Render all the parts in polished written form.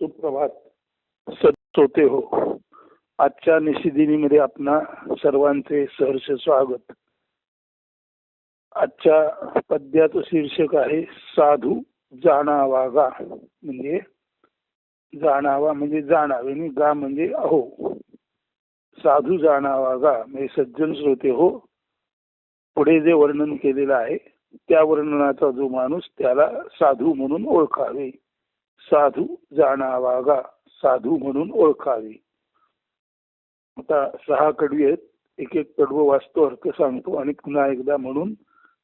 सुप्रभात श्रोते हो. आजच्या निशिदिनीमध्ये आपणा सर्वांचे सहर्ष स्वागत. आजच्या पद्याचं शीर्षक आहे साधू जाणावा गा. म्हणजे जाणावा म्हणजे जाणावे आणि गा म्हणजे अहो. साधू जाणावा गा म्हणजे सज्जन श्रोते हो, पुढे जे वर्णन केलेलं आहे त्या वर्णनाचा जो माणूस त्याला साधू म्हणून ओळखावे. साधू जाणावा गा, साधू म्हणून ओळखावे. आता 6 कडवी आहेत, एक एक कडवं वाचतो, अर्थ सांगतो आणि पुन्हा एकदा म्हणून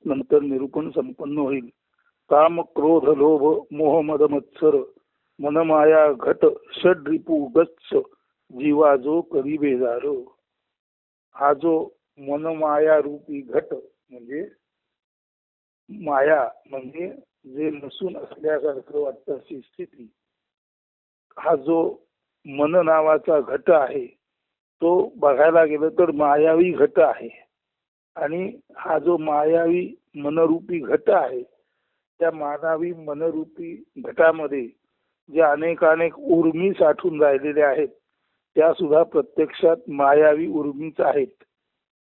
नंतर निरूपण संपन्न होईल. काम क्रोध लोभ मोह मद मत्सर मनमाया घट षड रिपू गच्छ जीवा जो करी बेजार. हा जो मनमाया रूपी घट म्हणजे माया म्हणजे जे नसून असल्यासारखं वाटतं अशी स्थिती, हा जो मन नावाचा घट आहे तो बघायला गेलं तर मायावी घट आहे. आणि हा जो मायावी मनरूपी घट आहे त्या मानवी मनरूपी घटामध्ये जे अनेक उर्मी साठून राहिलेल्या आहेत त्या सुद्धा प्रत्यक्षात मायावी उर्मीच आहेत.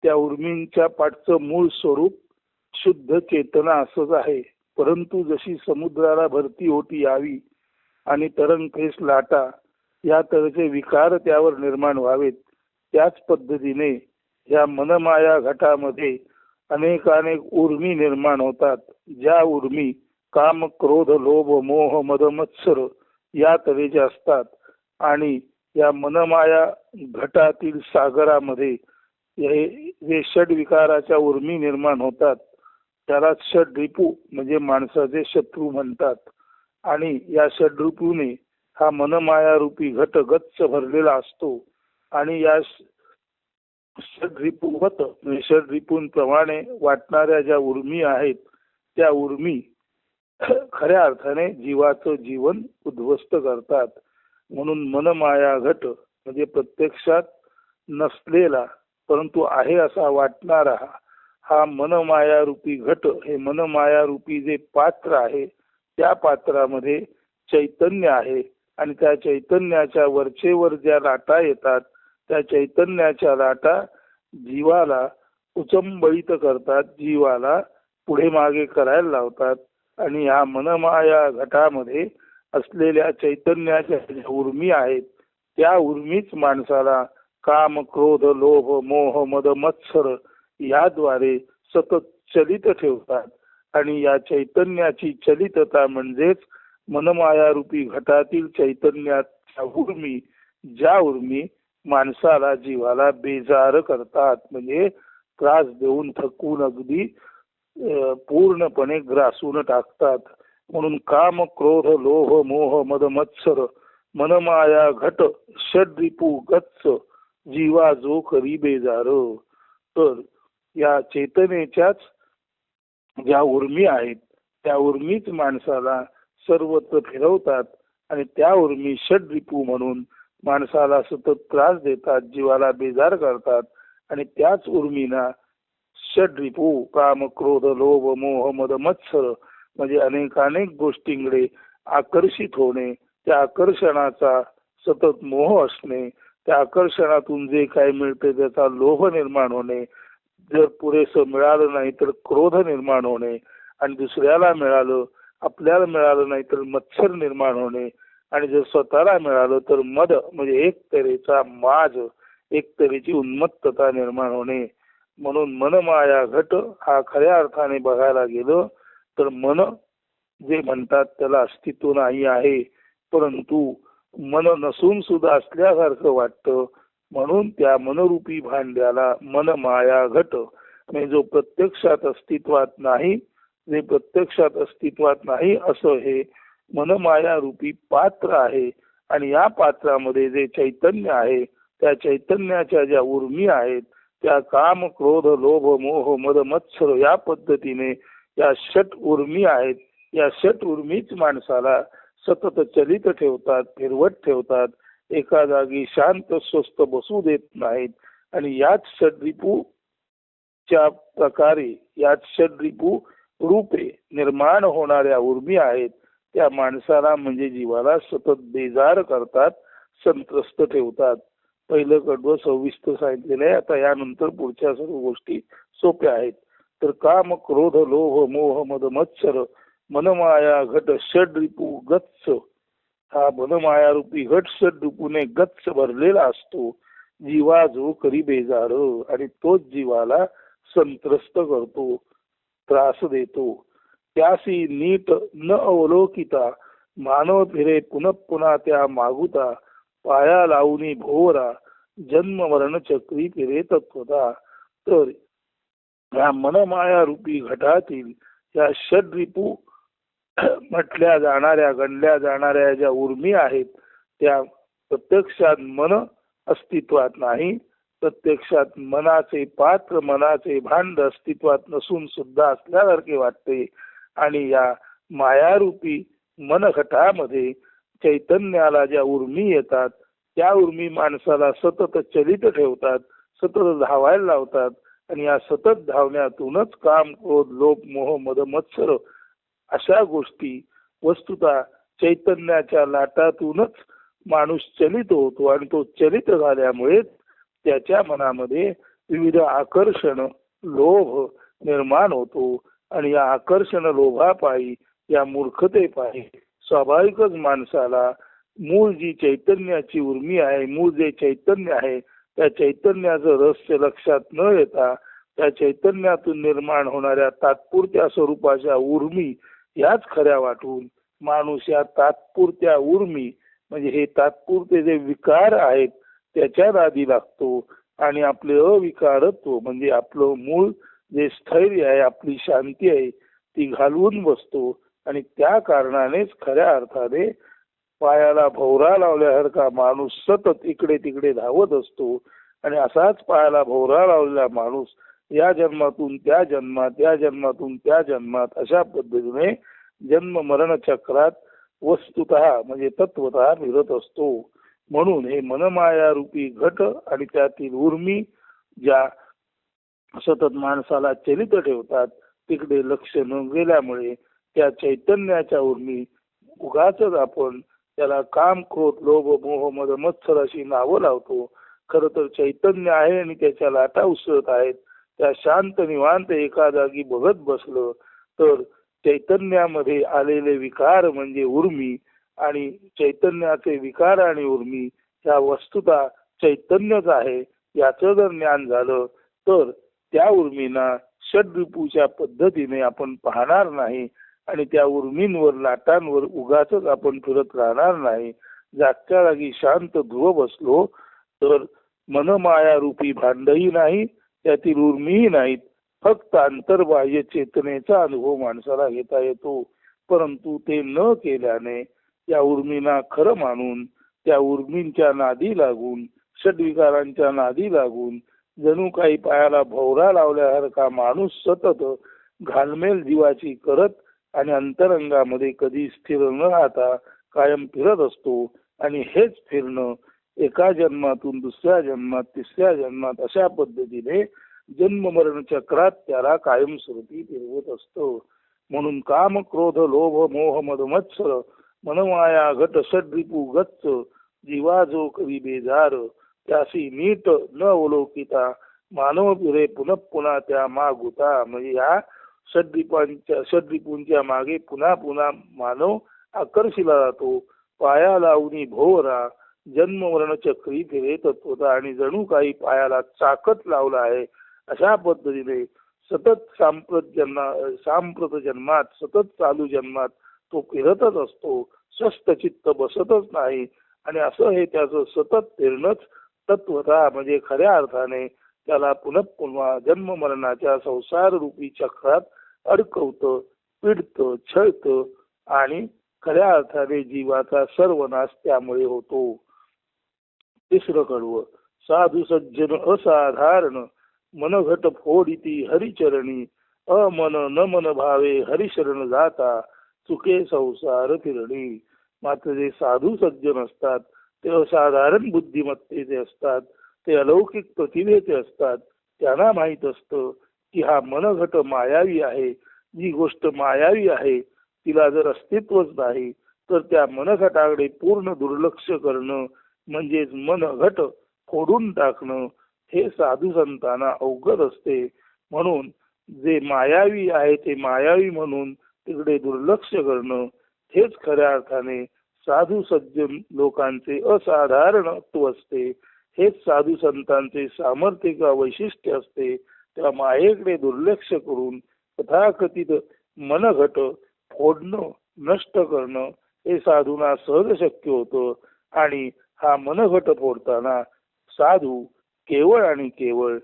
त्या उर्मींच्या पाठचं मूळ स्वरूप शुद्ध चेतना असंच आहे. परंतु जशी समुद्राला भरती ओटी यावी आणि तरंगेस लाटा या तऱ्हेचे विकार त्यावर निर्माण व्हावेत, त्याच पद्धतीने या मनमाया घटामध्ये अनेक उर्मी निर्माण होतात. ज्या उर्मी काम क्रोध लोभ मोह मद मत्सर या तऱ्हेचे असतात आणि या मनमाया घटातील सागरामध्ये जे षड विकाराच्या उर्मी निर्माण होतात त्याला षड रिपू म्हणजे माणसाचे शत्रू म्हणतात. आणि या षडरिपूने हा मनमाया रूपी घट गच्च भरलेला असतो. आणि या षडरिपूवत म्हणजे षडरिपूंप्रमाणे वाटणाऱ्या ज्या उर्मी आहेत त्या उर्मी खऱ्या अर्थाने जीवाचं जीवन उद्ध्वस्त करतात. म्हणून मनमाया घट म्हणजे प्रत्यक्षात नसलेला परंतु आहे असा वाटणारा हा मनमाया रूपी घट, हे मनमाया रूपी जे पात्र आहे त्या पात्रामध्ये चैतन्य आहे. आणि त्या चैतन्याच्या वरचेवर ज्या लाटा येतात त्या चैतन्याच्या लाटा जीवाला उचंबळीत करतात, जीवाला पुढे मागे करायला लावतात. आणि ह्या मनमाया घटामध्ये असलेल्या चैतन्याच्या ज्या उर्मी आहेत त्या उर्मीच माणसाला काम क्रोध लोभ मोह मद मत्सर याद्वारे सतत चलित ठेवतात. आणि या चैतन्याची चलितता म्हणजेच मनमाया रूपी घटातील चैतन्याच्या उर्मी, ज्या उर्मी माणसाला जीवाला बेजार करतात म्हणजे त्रास देऊन थकवून अगदी पूर्णपणे ग्रासून टाकतात. म्हणून काम क्रोध लोभ मोह मद मत्सर मनमाया घट षड रिपू गच्च जीवा जो करी बेजार. तर या चेतनेच्याच ज्या उर्मी आहेत त्या उर्मीच माणसाला सर्वत्र फिरवतात आणि त्या उर्मी षड रिपू म्हणून माणसाला सतत त्रास देतात, जीवाला बेजार करतात. आणि त्याच उर्मीना षड रिपू काम क्रोध लोभ मोह मद मत्सर म्हणजे अनेक गोष्टींकडे आकर्षित होणे, त्या आकर्षणाचा सतत मोह असणे, त्या आकर्षणातून जे काय मिळते त्याचा लोभ निर्माण होणे, जर पुरेसं मिळालं नाही तर क्रोध निर्माण होणे, आणि दुसऱ्याला मिळालं आपल्याला मिळालं नाही तर मत्सर निर्माण होणे, आणि जर स्वतःला मिळालं तर मद म्हणजे एक तऱ्हेचा माज, एक तऱ्हेची उन्मत्तता निर्माण होणे. म्हणून मनमाया घट हा खऱ्या अर्थाने बघायला गेलं तर मन जे म्हणतात त्याला अस्तित्व नाही आहे, परंतु मन नसून सुद्धा असल्यासारखं वाटतं. म्हणून त्या मनरूपी भांड्याला मनमाया घट म्हणजे जो प्रत्यक्षात अस्तित्वात नाही, जे प्रत्यक्षात अस्तित्वात नाही असं हे मनमाया रूपी पात्र आहे. आणि या पात्रामध्ये जे चैतन्य आहे त्या चैतन्याच्या ज्या उर्मी आहेत त्या काम क्रोध लोभ मोह मद मत्सर या पद्धतीने या षट उर्मी आहेत. या षट उर्मीच माणसाला सतत चलित ठेवतात, फिरवत ठेवतात, एका जागी शांत स्वस्थ बसू देत नाहीत. आणि याच षडरिपूच्या प्रकारे याच षडरिपू रूपे निर्माण होणाऱ्या उर्मी आहेत त्या माणसाला म्हणजे जीवाला सतत बेजार करतात, संत्रस्त ठेवतात. पहिलं कडवं सविस्तर सांगितलेलं आहे. आता यानंतर पुढच्या सर्व गोष्टी सोप्या आहेत. तर काम, क्रोध, लोभ, मोह, मद, मत्सर, मनमाया, घट, षड रिपू, गच्च. हा मनमाया रूपी घट षड रिपूने गच्च भरलेला असतो. जीवा जो करी बेजार आणि तोच जीवाला संत्रस्त करतो, त्रास देतो. त्यासी नीट न अवलोकिता मानव फिरे पुनः पुन्हा त्या मागुता. पाया लावणी भोवरा जन्म मरण चक्री फिरे तत्वता. तर या मनमाया रूपी घटातील या षड्रिपू म्हटल्या जाणाऱ्या, गणल्या जाणाऱ्या ज्या उर्मी आहेत त्या प्रत्यक्षात मन अस्तित्वात नाही. प्रत्यक्षात मनाचे पात्र, मनाचे भांड अस्तित्वात नसून सुद्धा असल्यासारखे वाटते. आणि या मायारूपी मनघटामध्ये चैतन्याला ज्या उर्मी येतात त्या उर्मी माणसाला सतत चलित ठेवतात, सतत धावायला लावतात. आणि या सतत धावण्यातूनच काम, क्रोध, लोभ, मोह, मद, मत्सर अशा गोष्टी वस्तुतः चैतन्याच्या लाटातूनच माणूस चलित होतो. आणि तो चलित झाल्यामुळे त्याच्या मनामध्ये विविध आकर्षण, लोभ निर्माण होतो. आणि या आकर्षण लोभापायी, या मूर्खतेपायी स्वाभाविकच माणसाला मूळ जी चैतन्याची उर्मी आहे, मूळ जे चैतन्य आहे त्या चैतन्याचं रहस्य लक्षात न येता त्या चैतन्यातून निर्माण होणाऱ्या तात्पुरत्या स्वरूपाच्या उर्मी याच खऱ्या वाटून माणूस या तात्पुरत्या उर्मी म्हणजे हे तात्पुरते जे विकार आहेत त्याच्या नादी लागतो. आणि आपले अविकारत्व म्हणजे आपलं मूळ जे स्थैर्य आहे, आपली शांती आहे ती घालवून बसतो. आणि त्या कारणानेच खऱ्या अर्थाने पायाला भोवरा लावल्यासारखा माणूस सतत इकडे तिकडे धावत असतो. आणि असाच पायाला भोवरा लावलेला माणूस या जन्मातून त्या जन्मात, या जन्मातून त्या जन्मात अशा पद्धतीने जन्म मरण चक्रात वस्तुतः म्हणजे तत्वतः फिरत असतो. म्हणून हे मनमाया रूपी घट आणि त्यातील उर्मी ज्या सतत माणसाला चलित ठेवतात तिकडे लक्ष न गेल्यामुळे त्या चैतन्याच्या उर्मी उगाच आपण त्याला काम, क्रोध, लोभ, मोह, मद, मत्सर अशी नावं लावतो. खरं तर चैतन्य आहे आणि त्याच्या लाटा उसळत आहेत. त्या शांत निवांत एका जागी बघत बसलं तर चैतन्यामध्ये आलेले विकार म्हणजे उर्मी आणि चैतन्याचे विकार आणि उर्मी ह्या वस्तुतः चैतन्यच आहे याचं जर ज्ञान झालं तर त्या उर्मींना षड्रिपूच्या पद्धतीने आपण पाहणार नाही. आणि त्या उर्मींवर, लाटांवर उगाचच आपण फिरत राहणार नाही. जागच्या जागी शांत ध्रुव बसलो तर मनमाया रूपी भांडही नाही, त्यातील उर्मीही नाहीत. फक्त अंतर्बाह्य चेतनेचा अनुभव माणसाला घेता येतो. परंतु ते न केल्याने या उर्मींना खरं मानून त्या उर्मींच्या नादी लागून, षड्विकारांच्या नादी लागून जणू काही पायाला भोवरा लावल्यासारखा माणूस सतत घालमेल जीवाची करत आणि अंतरंगामध्ये कधी स्थिर न राहता कायम फिरत असतो. आणि हेच फिरणं एका जन्मातून दुसऱ्या जन्मात, तिसऱ्या जन्मात अशा पद्धतीने जन्म मरण चक्रात त्याला कायमस्वरूपी फिरवत असतो. म्हणून काम, क्रोध, लोभ, मोह, मद, मत्सर, मनमाया, घट, षड्रिपू, गच्च, जीवा जो करी बेजार. त्यासी नीट न अवलोकिता मानव फिरे पुनः पुन्हा त्या मागुता. म्हणजे या षड्रिपूंच्या मागे पुन्हा पुन्हा मानव आकर्षिला जातो. पाया लावणी भोवरा जन्म मरण चक्री फिरे तत्वता. आणि जणू काही पायाला चाकच लावला आहे अशा पद्धतीने सतत सांप्रत जन्मात, सतत चालू जन्मात तो फिरतच असतो. स्वस्थ चित्त बसतच नाही. आणि असं हे त्याचं सतत फिरणंच तत्वता म्हणजे खऱ्या अर्थाने त्याला पुनः पुन्हा जन्म मरणाच्या संसार रूपी चक्रात अडकवतं, पिडतं, छळतं. आणि खऱ्या अर्थाने जीवाचा सर्वनाश त्यामुळे होतो. तिसरं कडवं साधू सज्जन असाधारण मनघट फोडिती हरिचरणी. अमन न मन भावे हरिशरण जाता चुके संसार फिरणी. मात्र जे साधू सज्जन असतात ते असाधारण बुद्धिमत्तेचे असतात, ते अलौकिक प्रतिभेचे असतात. त्यांना माहीत असतं की हा मनघट मायावी आहे. जी गोष्ट मायावी आहे तिला जर अस्तित्वच नाही तर त्या मनघटाकडे पूर्ण दुर्लक्ष करणं म्हणजेच मनघट फोडून टाकणं हे साधू संतांना अवगत असते. म्हणून जे मायावी आहे ते मायावी म्हणून तिकडे दुर्लक्ष करणं हेच खऱ्या अर्थाने साधू सज्जन लोकांचे असाधारणत्व असते. हेच साधू संतांचे सामर्थ्य किंवा वैशिष्ट्य असते. त्या मायेकडे दुर्लक्ष करून तथाकथित मनघट फोडणं नष्ट करणं हे साधूंना सहज शक्य होतं. आणि हा मनघट फोडताना साधू केवळ आणि केवळ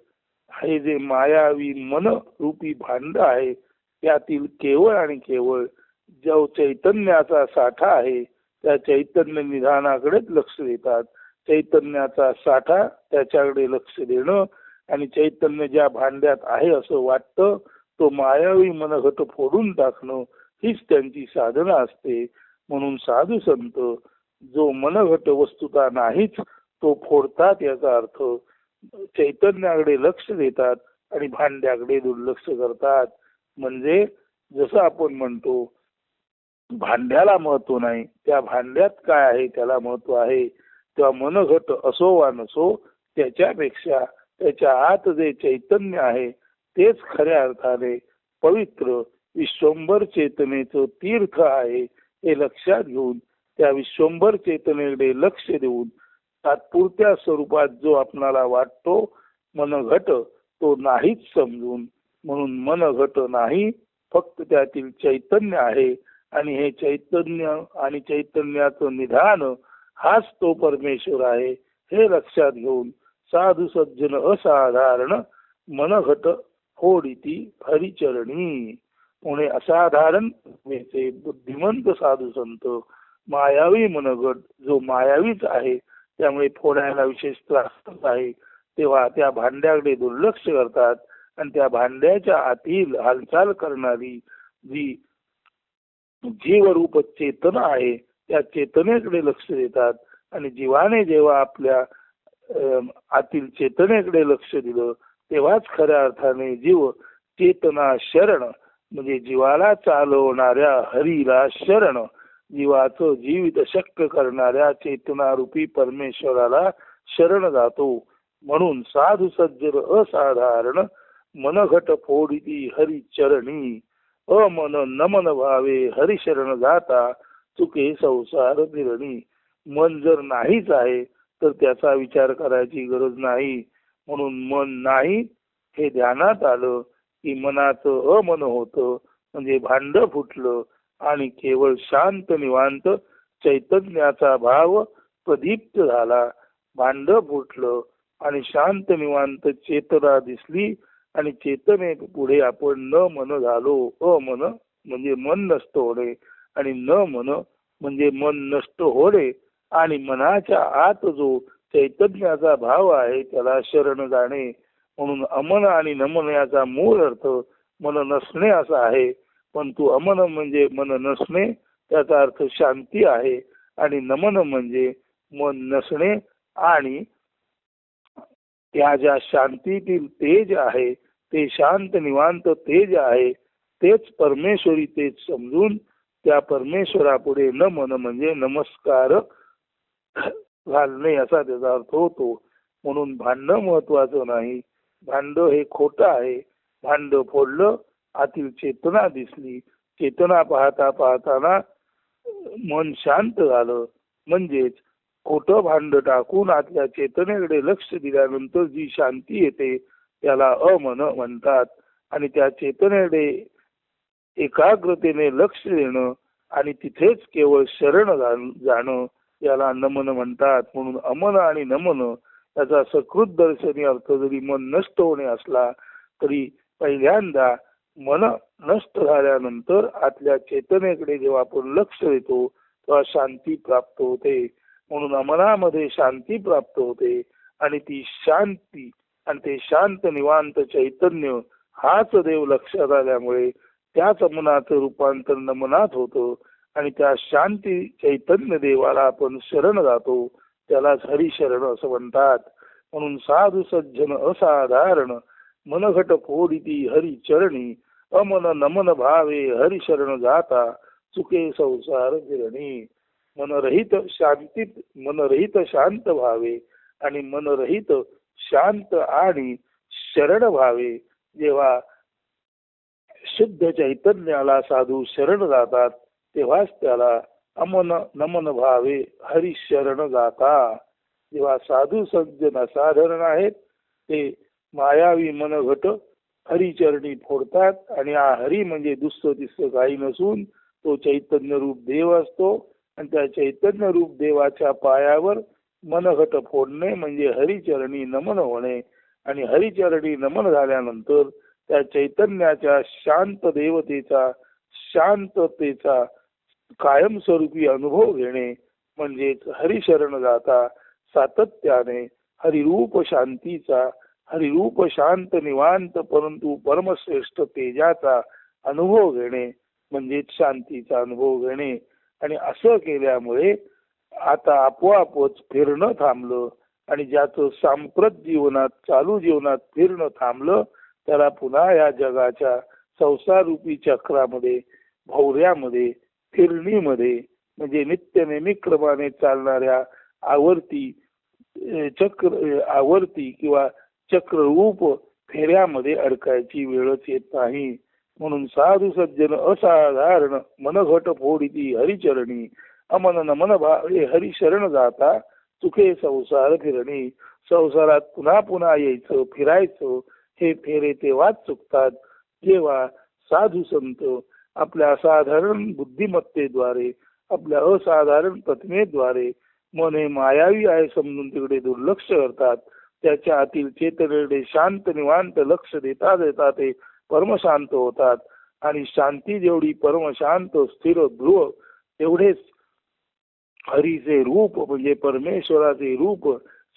हे जे मायावी मन रूपी भांड आहे त्यातील केवळ आणि केवळ जो चैतन्याचा साठा आहे त्या चैतन्य निधानाकडेच लक्ष देतात. चैतन्याचा साठा त्याच्याकडे लक्ष देणं आणि चैतन्य ज्या भांड्यात आहे असं वाटतं तो मायावी मनघट फोडून टाकणं हीच त्यांची साधना असते. म्हणून साधू संत जो मनघट वस्तुता नाहीच तो फोडतात. याचा अर्थ चैतन्याकडे लक्ष देतात आणि भांड्याकडे दुर्लक्ष करतात. म्हणजे जसं आपण म्हणतो भांड्याला महत्व नाही, त्या भांड्यात काय आहे त्याला महत्व आहे. तेव्हा मनघट असो वा नसो त्याच्यापेक्षा त्याच्या आत जे चैतन्य आहे तेच खऱ्या अर्थाने पवित्र विश्वंभर चेतनेचं तीर्थ आहे हे लक्षात घेऊन त्या विश्वंभर चेतनेकडे लक्ष देऊन तात्पुरत्या स्वरूपात जो आपणाला वाटतो मनघट तो नाहीच समजून, म्हणून मनघट नाही फक्त त्यातील चैतन्य आहे आणि हे चैतन्य आणि चैतन्याचं निधान हाच तो परमेश्वर आहे हे लक्षात घेऊन साधू सज्जन असाधारण मनघट फोडिती हरिचरणी. पुणे असाधारण बुद्धिमंत साधू संत मायावी मनघट जो मायावीच आहे त्यामुळे फोडायला विशेष त्रास आहे तेव्हा त्या भांड्याकडे दुर्लक्ष करतात आणि त्या भांड्याच्या आतील हालचाल करणारी जी जीवरूप चेतना आहे त्या चेतनेकडे लक्ष देतात. आणि जीवाने जेव्हा आपल्या आतील चेतनेकडे लक्ष दिलं तेव्हाच खऱ्या अर्थाने जीव चेतना शरण म्हणजे जीवाला चालवणाऱ्या हरीला शरण जीवाचं जीवित शक्य करणाऱ्या चेतनारूपी परमेश्वराला शरण जातो. म्हणून साधू सज्जन असाधारण मनघट फोडिती हरिचरणी अमन नमन भावे हरिशरण जाता चुके संसार निरणी. मन जर नाहीच आहे तर त्याचा विचार करायची गरज नाही. म्हणून मन नाही हे ध्यानात आलं की मनाचं अमन होतं म्हणजे भांड फुटलं आणि केवळ शांत निवांत चैतन्याचा भाव प्रदीप्त झाला. भांड फुटलं आणि शांत निवांत चेतना दिसली आणि चेतने पुढे आपण न मन झालो. अमन म्हणजे मन नष्ट होणे आणि न मन म्हणजे मन नष्ट होणे आणि मनाच्या आत जो चैतन्याचा भाव आहे त्याला शरण जाणे. म्हणून अमन आणि नमन याचा मूळ अर्थ मन नसणे असा आहे. पण तू अमन म्हणजे मन नसणे त्याचा अर्थ शांती आहे आणि नमन म्हणजे मन नसणे आणि त्या ज्या शांतीतील तेज आहे ते शांत निवांत तेज आहे तेच परमेश्वरी तेज समजून त्या परमेश्वरापुढे नमन म्हणजे नमस्कार घालणे असा त्याचा अर्थ होतो. म्हणून भांड महत्वाचं नाही, भांड हे खोटं आहे. भांड फोडलं आतील चेतना दिसली, चेतना पाहता पाहताना मन शांत झालं. म्हणजेच खोटं भांड टाकून आतल्या चेतनेकडे लक्ष दिल्यानंतर जी शांती येते त्याला अमन म्हणतात. आणि त्या चेतनेकडे एकाग्रतेने लक्ष देणं आणि तिथेच केवळ शरण जाणं याला नमन म्हणतात. म्हणून अमन आणि नमन याचा सकृत दर्शनी अर्थ जरी मन नष्ट होणे असला तरी पहिल्यांदा मन नष्ट झाल्यानंतर आतल्या चेतनेकडे जेव्हा आपण लक्ष देतो तेव्हा शांती प्राप्त होते. म्हणून अमनामध्ये शांती प्राप्त होते आणि ती शांती आणि ते शांत निवांत चैतन्य हाच देव लक्षात आल्यामुळे त्याच मनाचं रूपांतर नमनात होतं आणि त्या शांती चैतन्य देवाला आपण शरण जातो त्यालाच हरिशरण असं म्हणतात. म्हणून साधू सज्जन असाधारण मनघट फोडिती हरिचरणी अमन नमन भावे हरिशरण जाता चुके संसार फिरणी. मनरहित शांत व्हावे आणि मनरहित शांत आणि शरण व्हावे. जेव्हा शुद्ध चैतन्याला साधू शरण जातात तेव्हाच त्याला अमन नमन भावे हरी शरण जाता. जेव्हा साधू सज्जन असाधारण आहेत ते मायावी मनघट हरिचरणी फोडतात आणि हा हरी म्हणजे दुसरं तिसरं काही नसून तो चैतन्य रूप देव असतो आणि त्या चैतन्य रूप देवाच्या पायावर मनघट फोडणे म्हणजे हरिचरणी नमन होणे आणि हरिचरणी नमन झाल्यानंतर त्या चैतन्याच्या शांत देवतेचा शांततेचा कायमस्वरूपी अनुभव घेणे म्हणजेच हरिशरण जाता सातत्याने हरिरूप शांतीचा हरिरूप शांत निवांत परंतु परमश्रेष्ठ तेजाचा अनुभव घेणे म्हणजेच शांतीचा अनुभव घेणे. आणि असं केल्यामुळे आता आपोआपच फिरणं थांबलं आणि ज्याचं सांप्रत जीवनात चालू जीवनात फिरणं थांबलं त्याला पुन्हा या जगाच्या संसार रूपी चक्रामध्ये भौर्यामध्ये फिरणीमध्ये म्हणजे नित्य नेमिक्रमाने चालणाऱ्या आवर्ती किंवा चक्ररूप फेऱ्यामध्ये अडकायची वेळच येत नाही. म्हणून साधू सज्जन असाधारण मनघट फोडिती हरिचरणी अमन नमन भावे हरिशरण जाता चुके संसार फिरणी. संसारात पुन्हा पुन्हा यायचं फिरायचं हे फेरे तेव्हाच चुकतात जेव्हा साधू संत आपल्या असाधारण बुद्धिमत्तेद्वारे आपल्या असाधारण प्रतिमेद्वारे मन हे मायावी आहे समजून तिकडे दुर्लक्ष करतात. त्याच्या आतील चेतनेकडे शांत निवांत लक्ष देता देता ते परमशांत होतात आणि शांती जेवढी परमशांत स्थिर ध्रुव तेवढेच हरीचे रूप म्हणजे परमेश्वराचे रूप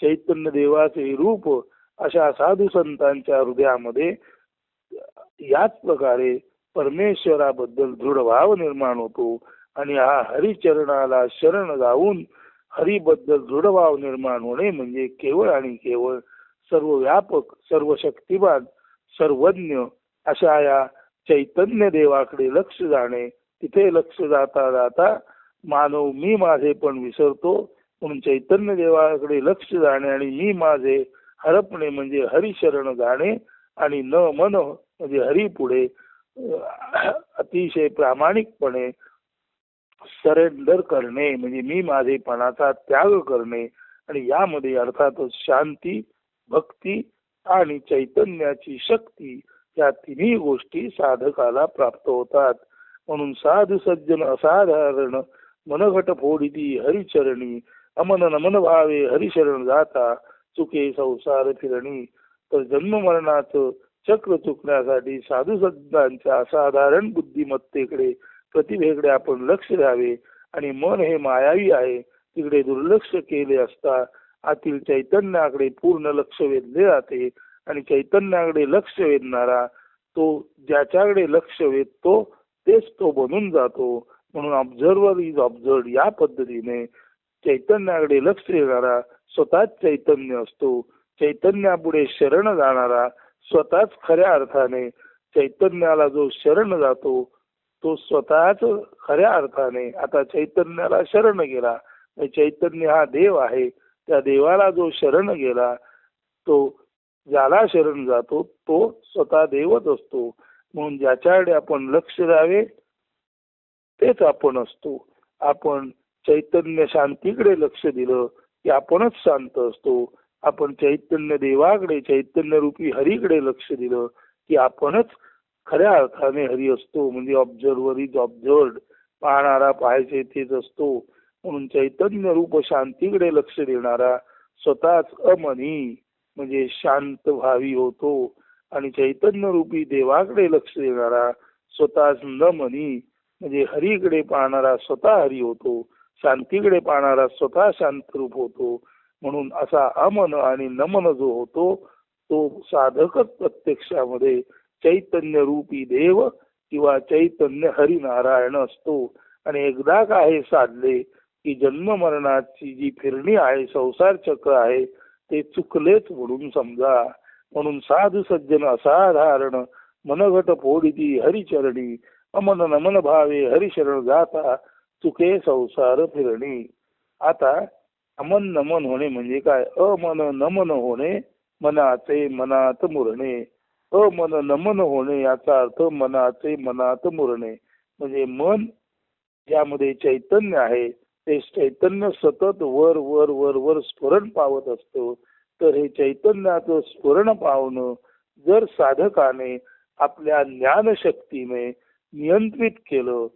चैतन्य देवाचे रूप अशा साधू संतांच्या हृदयामध्ये याच प्रकारे परमेश्वराबद्दल दृढ भाव निर्माण होतो आणि हा हरिचरणाला शरण जाऊन हरीबद्दल दृढ भाव निर्माण होणे म्हणजे केवळ आणि केवळ सर्व व्यापक सर्व शक्तिमान सर्वज्ञ अशा या चैतन्य देवाकडे लक्ष जाणे. तिथे लक्ष जाता जाता मानव मी माझे पण विसरतो म्हणून चैतन्य देवाकडे लक्ष जाणे आणि मी माझे हरपणे म्हणजे हरिशरण जाणे आणि न मन म्हणजे हरी पुढे अतिशय प्रामाणिकपणे सरेंडर करणे म्हणजे मी माझेपणाचा त्याग करणे. आणि यामध्ये अर्थातच शांती भक्ती आणि चैतन्याची शक्ती या तिन्ही गोष्टी साधकाला प्राप्त होतात. म्हणून साधू सज्जन असाधारण मनघट फोडिती हरिचरणी अमन नमन भावे हरिशरण जाता चुके संसार फिरणी. तर जन्म मरणाचं चक्र चुकण्यासाठी साधू संतांच्या असाधारण बुद्धिमत्तेकडे प्रतिभेकडे आपण लक्ष द्यावे आणि मन हे मायावी आहे तिकडे दुर्लक्ष केले असता आतील चैतन्याकडे पूर्ण लक्ष वेधले जाते आणि चैतन्याकडे लक्ष वेधणारा तो ज्याच्याकडे लक्ष वेधतो तेच तो बनून जातो. म्हणून ऑब्झर्वर इज ऑब्झर्ड या पद्धतीने चैतन्याकडे लक्ष देणारा स्वतःच चैतन्य असतो. चैतन्यापुढे शरण जाणारा स्वतःच खऱ्या अर्थाने चैतन्याला जो शरण जातो तो स्वतःच खऱ्या अर्थाने आता चैतन्याला शरण गेला. चैतन्य हा देव आहे त्या देवाला जो शरण गेला तो ज्याला शरण जातो तो स्वतः देवच असतो. म्हणून ज्याच्याकडे आपण लक्ष द्यावे तेच आपण असतो. आपण चैतन्य शांतीकडे लक्ष दिलं की आपणच शांत असतो. आपण चैतन्य देवाकडे चैतन्य रूपी हरीकडे लक्ष दिलं की आपणच खऱ्या अर्थाने हरी असतो. म्हणजे ऑब्झर्वर इज ऑब्झर्वड पाहणारा पाहायचे तेच असतो. म्हणून चैतन्य रूप शांतीकडे लक्ष देणारा स्वतःच अमनी म्हणजे शांत भावी होतो आणि चैतन्य रूपी देवाकडे लक्ष देणारा स्वतःच न मनी म्हणजे हरीकडे पाहणारा स्वतः हरी होतो. शांतीकडे पाहणारा स्वतः शांत रूप होतो. म्हणून असा अमन आणि नमन जो होतो तो साधकच प्रत्यक्षामध्ये चैतन्य रूपी देव किंवा चैतन्य हरिनारायण असतो. आणि एकदा का हे साधले की जन्म मरणाची जी फिरणी आहे संसार चक्र आहे ते चुकलेच म्हणून समजा. म्हणून साधू सज्जन असाधारण मनघट फोडिती हरिचरणी अमन नमन भावे हरिशरण जाता चुके संसार फिरणी. आता अमन नमन होणे म्हणजे काय? अमन नमन होणे मनाचे मनात मुरणे. अमन नमन होणे याचा अर्थ मनाचे मनात मुरणे. म्हणजे मन ज्यामध्ये चैतन्य आहे ते चैतन्य सतत वर वर वर वर स्फुरण पावत असतो. तर हे चैतन्याचं स्फुरण पावणं जर साधकाने आपल्या ज्ञानशक्तीने नियंत्रित केलं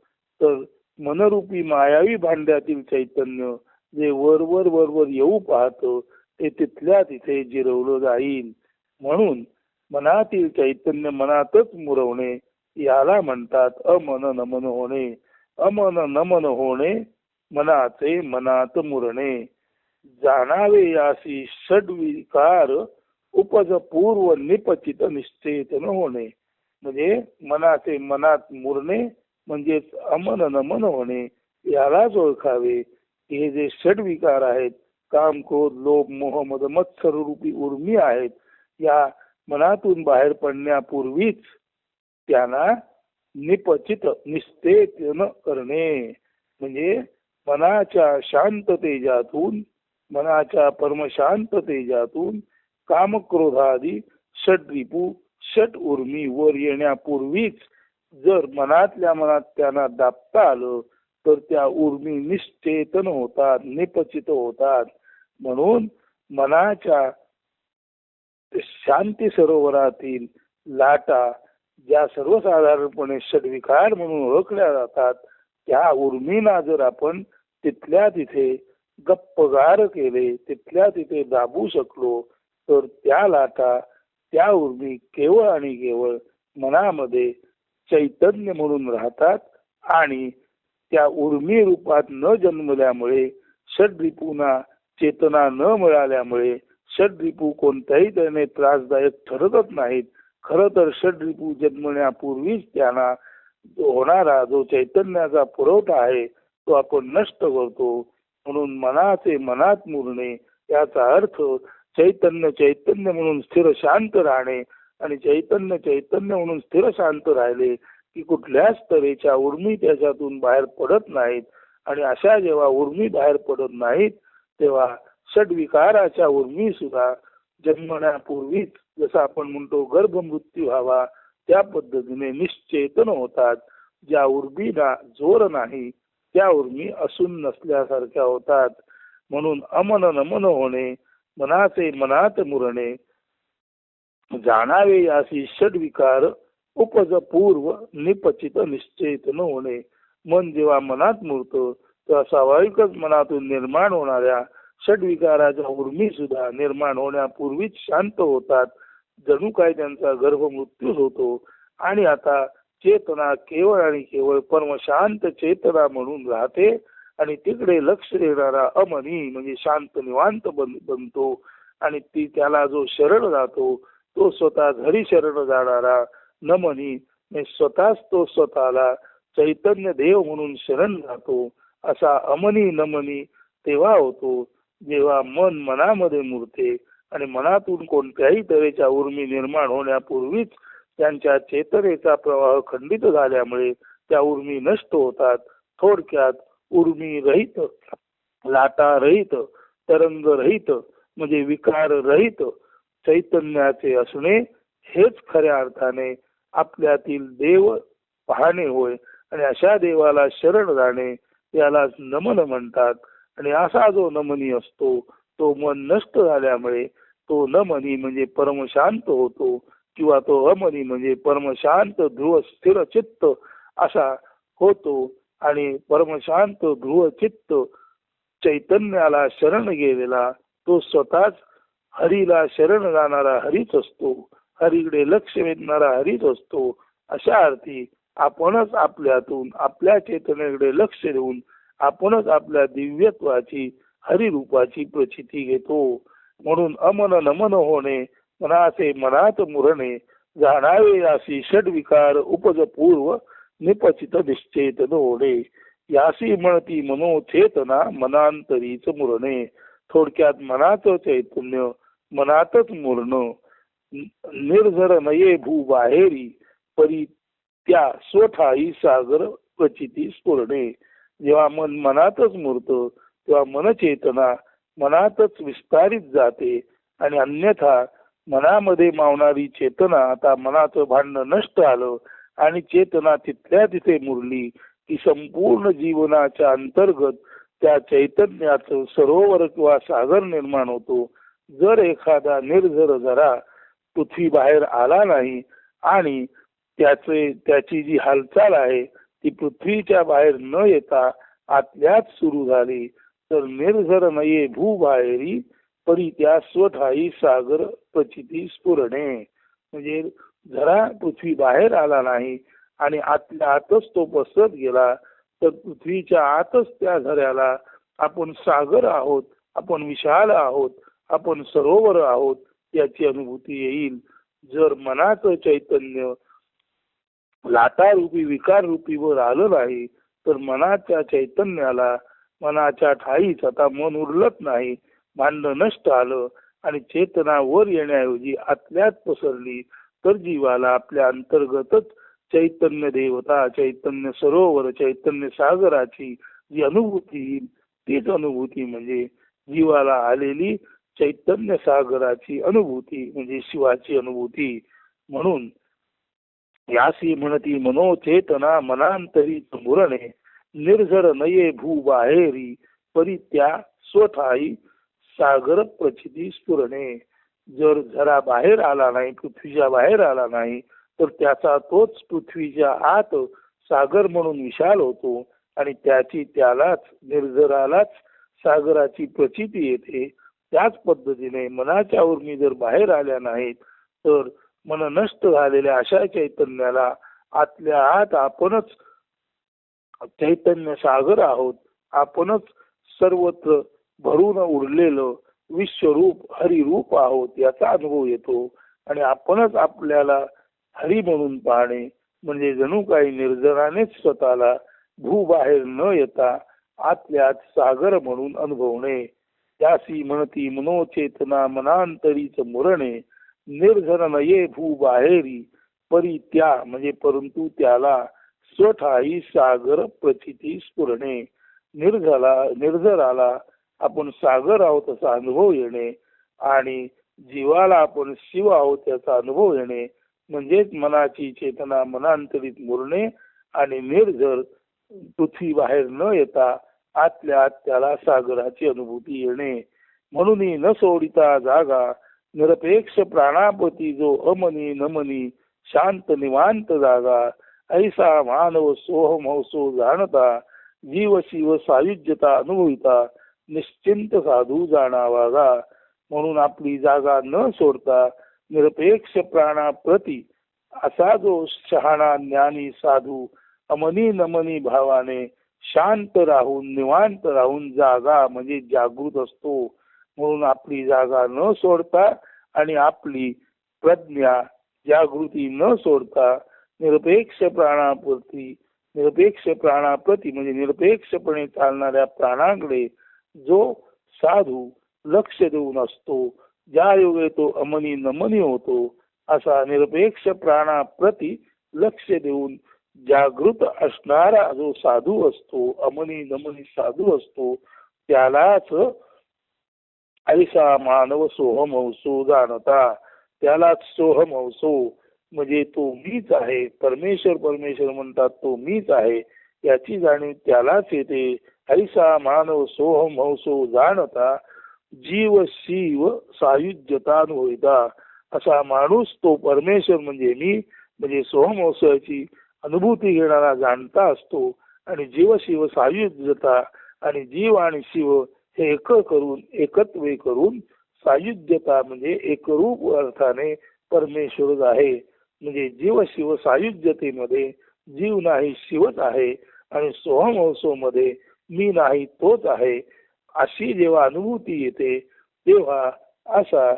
तर मनरूपी मायावी भांड्यातील चैतन्य जे वर वर वर वर येऊ पाहतं ते तिथल्या तिथे जिरवलं जाईल. म्हणून मनातील चैतन्य मनातच मुरवणे याला म्हणतात अमन नमन होणे. अमन नमन होणे मनाचे मनात मुरणे. जाणावे यासी षड्विकार उपज पूर्व निपचित निश्चेतन होणे. म्हणजे मनाचे मनात मुरणे म्हणजेच अमन नमन होणे. यालाच ओळखावे हे जे षड्विकार आहेत, काम क्रोध लोभ मोह मद मत्सर रूपी उर्मी आहेत, या मनातून बाहेर पडण्यापूर्वीच त्यांना निपचित निस्तेजन करणे. म्हणजे मनाच्या शांत तेजातून मनाच्या परमशांत तेजातून कामक्रोधादी षड्रिपू षट उर्मी वर येण्यापूर्वीच जर मनातल्या मनात त्यांना दाबता आलं तर त्या उर्मी निश्चेतन होतात, निपचित होतात. म्हणून मनाच्या शांती सरोवरातील लाटा ज्या सर्वसाधारणपणे षड्विकार म्हणून ओळखल्या जातात त्या उर्मीना जर आपण तिथल्या तिथे गप्पगार केले, तिथल्या तिथे दाबू शकलो तर त्या लाटा त्या उर्मी केवळ आणि केवळ मनामध्ये चैतन्य म्हणून राहतात आणि त्या उर्मी रूपात न जन्मल्यामुळे षड्रिपूंना चेतना न मिळाल्यामुळे षड्रिपू कोणत्याही तऱ्हेने त्रासदायक ठरतच नाहीत. खरं तर षड्रिपू जन्मण्यापूर्वीच त्यांना होणारा जो चैतन्याचा पुरवठा आहे तो आपण नष्ट करतो. म्हणून मनाचे मनात मुरणे याचा अर्थ चैतन्य चैतन्य म्हणून स्थिर शांत राहणे आणि चैतन्य चैतन्य म्हणून स्थिर शांत राहिले की कुठल्याच तऱ्हेच्या उर्मी त्याच्यातून बाहेर पडत नाहीत. आणि अशा जेव्हा उर्मी बाहेर पडत नाहीत तेव्हा षड्विकाराच्या उर्मी सुद्धा जन्मण्यापूर्वीच जसं आपण म्हणतो गर्भमृत्यू व्हावा त्या पद्धतीने निश्चेतन होतात. ज्या उर्मीला जोर नाही त्या उर्मी असून नसल्यासारख्या होतात. म्हणून अमन नमन होणे मनाचे मनात मुरणे. जाणावे यासी षड्विकार उपज पूर्व निपचित निश्चेतन होणे. मन जेव्हा मनात मुरतं तेव्हा स्वाभाविकच मनातून निर्माण होणाऱ्या षड्विकाराच्या उर्मी सुद्धा निर्माण होण्यापूर्वीच शांत होतात. जणू काय त्यांचा गर्भमृत्यू होतो आणि आता चेतना केवळ आणि केवळ परमशांत चेतना म्हणून राहते आणि तिकडे लक्ष देणारा अमनी म्हणजे शांत निवांत बनतो. आणि ती त्याला जो शरण जातो तो स्वतः हरी शरण जाणारा नमनी स्वतःच तो स्वतःला चैतन्य देव म्हणून शरण जातो. असा अमनी नमनी तेव्हा होतो जेव्हा मन मनामध्ये मुरते आणि मनातून कोणत्याही तऱ्हेच्या उर्मी निर्माण होण्यापूर्वीच त्यांच्या चेतनेचा प्रवाह खंडित झाल्यामुळे त्या उर्मी नष्ट होतात. थोडक्यात उर्मी रहित, लाटा रहित, तरंग रहित म्हणजे विकार रहित चैतन्याचे असणे हेच खऱ्या अर्थाने आपल्यातील देव पाहणे होय. आणि अशा देवाला शरण जाणे याला नमन म्हणतात. आणि असा जो नमनी असतो तो मन नष्ट झाल्यामुळे तो नमनी म्हणजे परमशांत होतो किंवा तो अमनी म्हणजे परमशांत ध्रुव स्थिर चित्त असा होतो. आणि परमशांत ध्रुव चित्त चैतन्याला शरण गेलेला तो स्वतःच हरीला शरण जाणारा हरीच असतो. हरीकडे लक्ष वेधणारा हरीच असतो. अशा अर्थी आपणच आपल्यातून आपल्या चेतनेकडे लक्ष देऊन आपणच आपल्या दिव्यत्वाची हरिरूपाची प्रचिती घेतो. म्हणून अमन नमन होणे मनाचे मनात मुरणे. जाणावे यासी षड्विकार उपज पूर्व निपचित निश्चेतन होणे. यासी म्हणती मनोचेतना मनांतरीच मुरणे. थोडक्यात मनाचं चैतन्य मनातच मुरणं. निर्झर नये भू बाहेरी परी त्या स्वठायी सागर प्रचिती स्फुरणे. जेव्हा मन मनातच मुरतं तेव्हा मनचेतना मनातच विस्तारित जाते आणि अन्यथा मनामध्ये मावणारी चेतना, आता मनाचं भांडण नष्ट आलं आणि चेतना तिथल्या तिथे मुरली की संपूर्ण जीवनाच्या अंतर्गत त्या चैतन्याचं सरोवर किंवा सागर निर्माण होतो. जर एखादा निर्झर झरा पृथ्वी बाहेर आला नाही आणि त्याची जी हालचाल आहे ती पृथ्वीच्या बाहेर न येता आतल्याच सुरू झाली तर निर्झर नये भूबाहेरी परी त्या स्वठायी सागर प्रचिती स्फुरणे. म्हणजे झरा पृथ्वी बाहेर आला नाही आणि आतल्या आतच तो पसरत गेला तर पृथ्वीच्या आतच त्या झऱ्याला आपण सागर आहोत, आपण विशाल आहोत, आपण सरोवर आहोत याची अनुभूती येईल. जर मनाचं चैतन्य लाटारूपी विकार रूपी वर आलं नाही तर मनाच्या चैतन्याला मनाच्या ठाईच आता मन उरलत नाही, भांडण नष्ट आलं आणि चेतना वर येण्याऐवजी आतल्यात पसरली तर जीवाला आपल्या अंतर्गतच चैतन्य देवता, चैतन्य सरोवर, चैतन्य सागराची जी अनुभूती येईल तीच अनुभूती म्हणजे जीवाला आलेली चैतन्य सागराची अनुभूती म्हणजे शिवाची अनुभूती. म्हणून यासी म्हणती मनोचेतना मनांतरी मुरणे निर्झर नये भू बाहेरी परी त्या स्वठायी सागर प्रचिती स्फुरणे. जर झरा बाहेर आला नाही, पृथ्वीच्या बाहेर आला नाही तर त्याचा तोच पृथ्वीच्या आत सागर म्हणून विशाल होतो आणि त्यालाच निर्झरालाच सागराची प्रचिती येते. त्याच पद्धतीने मनाच्या उर्मी जर बाहेर आल्या नाहीत तर मन नष्ट झालेल्या अशा चैतन्याला आतल्या आत आपणच चैतन्य सागर आहोत, आपणच सर्वत्र भरून उरलेलं विश्वरूप हरिरूप आहोत याचा अनुभव येतो आणि आपणच आपल्याला हरी म्हणून पाहणे म्हणजे जणू काही निर्जरानेच स्वतःला भू बाहेर न येता आतल्यात सागर म्हणून अनुभवणे. त्यासी म्हणती मनोचेतना मनांतरीच मुरणे निर्झर नये भू बाहेरी परी त्या म्हणजे परंतु त्याला स्वठायी सागर प्रचिती स्फुरणे. निर्झराला आपण सागर आहोत असा अनुभव येणे आणि जीवाला आपण शिव आहोत याचा अनुभव येणे म्हणजेच मनाची चेतना मनांतरीत मुरणे आणि निर्झर पृथ्वी बाहेर न येता आतल्या आत त्याला सागराची अनुभूती येणे. म्हणून न सोडिता जागा निरपेक्ष प्राणापती जो अमनी नमनी शांत निवांत जागा ऐसा मानव सोहमहसो जाणता जीव शिव सायुज्यता अनुभविता निश्चिंत साधू जाणावागा. म्हणून आपली जागा न सोडता निरपेक्ष प्राणाप्रती असा जो शहाणा ज्ञानी साधू अमनी नमनी भावाने शांत राहून निवांत राहून जागा म्हणजे जागृत असतो. म्हणून आपली जागा न सोडता आणि आपली प्रज्ञा जागृती न सोडता निरपेक्ष प्राणाप्रती म्हणजे निरपेक्षपणे चालणाऱ्या प्राणाकडे जो साधू लक्ष देऊन असतो, ज्या योगे तो अमनी नमनी होतो असा निरपेक्ष प्राणाप्रती लक्ष देऊन जागृत असणारा जो साधू असतो, अमनी नमनी साधू असतो त्यालाच ऐसा मानव सोहमहसो जाणता. त्यालाच सोहमहसो म्हणजे तो मीच आहे, परमेश्वर म्हणतात तो मीच आहे याची जाणीव त्यालाच येते. ऐसा मानव सोहमहसो जाणता जीव शिव सायुज्यतानुभविता. असा माणूस तो परमेश्वर म्हणजे मी म्हणजे सोहमहसोची अनुभूती घेणारा जाणता असतो आणि जीव शिव सायुज्यता आणि जीव आणि शिव हे एकत्वे करून सायुज्यता म्हणजे एकरूप अर्थाने परमेश्वरच आहे. म्हणजे जीव शिव सायुज्यतेमध्ये जीव नाही शिवच आहे आणि सोहमहसो मध्ये मी नाही तोच आहे अशी जेव्हा अनुभूती येते तेव्हा असा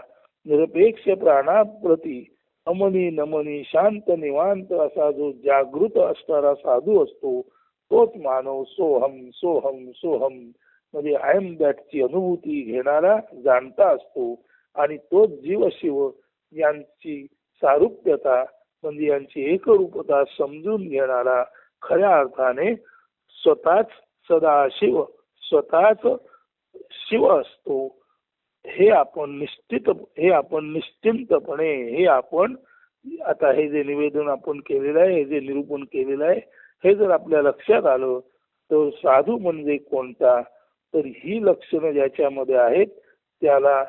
निरपेक्ष प्राणाप्रती अमनी नमनी शांत निवांत असा जो जागृत असणारा साधू असतो तोच मानव सोहम सोहम सोहम म्हणजे आय एम दॅटची अनुभूती घेणारा जाणता असतो आणि तोच जीव शिव यांची सारूप्यता म्हणजे यांची एकरूपता समजून घेणारा खऱ्या अर्थाने स्वतःच सदाशिव, स्वतःच शिव असतो. हे आपण निश्चिंतपणे हे आपण आता हे जे निवेदन आपण केलेलं आहे, हे जे निरूपण केलेलं आहे, हे जर आपल्या लक्षात आलं तर साधू म्हणजे कोणता, तर ही लक्षणं ज्याच्यामध्ये आहेत त्याला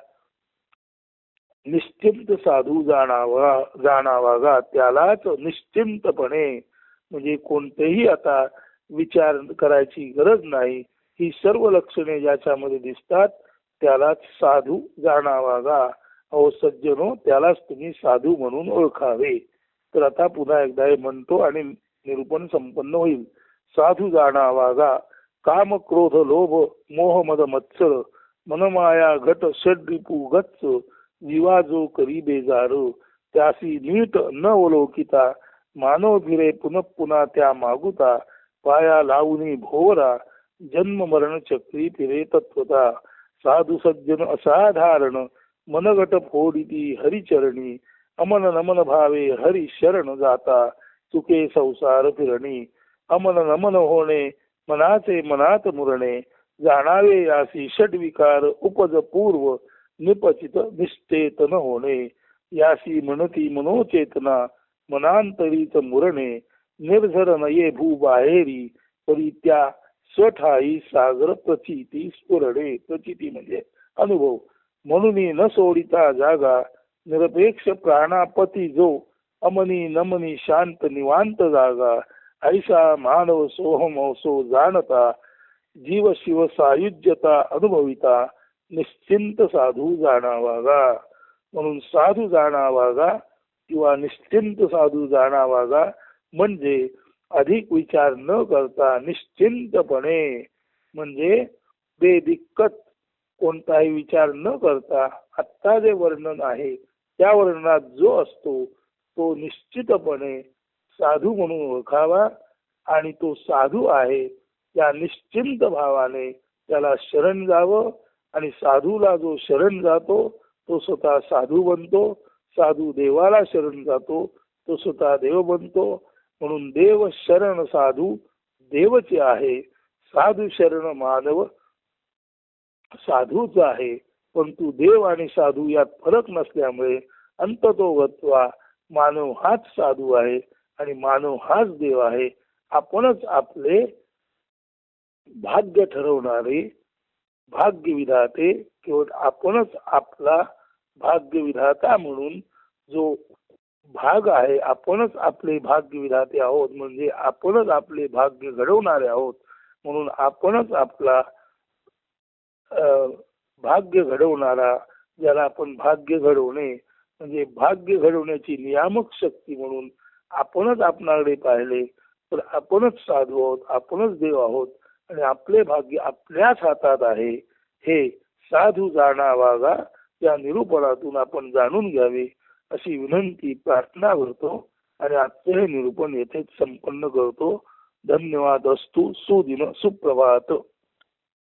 निश्चिंत साधू जाणावा त्यालाच निश्चिंतपणे, म्हणजे कोणतेही आता विचार करायची गरज नाही. ही सर्व लक्षणे ज्याच्यामध्ये दिसतात त्यालाच साधू जाणावा अहो सज्जनो, त्यालाच तुम्ही साधू म्हणून ओळखावे. तर आता पुन्हा एकदा हे म्हणतो आणि निरूपण संपन्न होईल. साधू जाणावा काम क्रोध लोभ मोह मद मत्सर मनमाया घट षड्रिपू गच्च जीवा जो करी बेजार त्यासी नीट न ओळखिता मानव फिरे पुनः पुन्हा त्या मागुता पाया लावणी भोवरा जन्म मरण चक्री फिरे तत्वता साधू सज्जन असाधारण मनगट फोडिती हरिचरणी अमन नमन भावे हरि शरण जाता चुके संसार फिरणी अमन नमन होणे मनाचे मनात मुरणे जाणावे यासी षड्विकार उपज पूर्व निपचित निश्चेतन होणे यासी म्हणती मनोचेतना मनांतरीत मुरणे निर्झर नये भू बाहेरी तरी त्या स्वठाई सागर प्रचिती स्फुरणे. प्रचिती म्हणजे अनुभव. म्हणून न सोडिता जागा निरपेक्ष प्राणापती जो अमनी नमनी शांत निवांत जागा ऐसा मानव सोहमोसो जाणता जीव शिव सायुज्यता अनुभविता निश्चिंत साधू जाणावागा. म्हणून साधू जाणावागा किंवा निश्चिंत साधू जाणावागा म्हणजे अधिक विचार न करता निश्चिंतपणे, म्हणजे बेदिक्कत कोणताही विचार न करता आत्ता जे वर्णन आहे त्या वर्णनात जो असतो तो निश्चितपणे साधू म्हणून ओळखावा आणि तो साधू आहे त्या निश्चिंत भावाने त्याला शरण जावं. आणि साधूला जो शरण जातो तो स्वतः साधू बनतो. साधू देवाला शरण जातो तो स्वतः देव बनतो. म्हणून देव शरण साधू देवचे आहे. साधू शरण मानव साधूच आहे. परंतु देव आणि साधू यात फरक नसल्यामुळे अंततोगत्वा मानव हाच साधू आहे आणि मानव हाच देव आहे. आपणच आपले भाग्य ठरवणारे भाग्य विधाते, केवळ आपणच आपला भाग्य विधाता म्हणून जो भाग आहे, आपणच आपले भाग्य विधाते आहोत. म्हणजे आपणच आपले भाग्य घडवणारे आहोत. म्हणून आपणच आपला भाग्य घडवणारा, ज्याला आपण भाग्य घडवणे म्हणजे भाग्य घडवण्याची नियामक शक्ती म्हणून आपणच आपणाकडे पाहिले तर आपणच साधू आहोत, आपणच देव आहोत आणि आपले भाग्य आपल्याच हातात आहे. हे साधू जाणावागा या निरूपणातून आपण जाणून घ्यावे अशी विनंती प्रार्थना करतो आणि आजचे हे निरूपण येथेच संपन्न करतो. धन्यवाद. अस्तु. सुदिन सुप्रभात.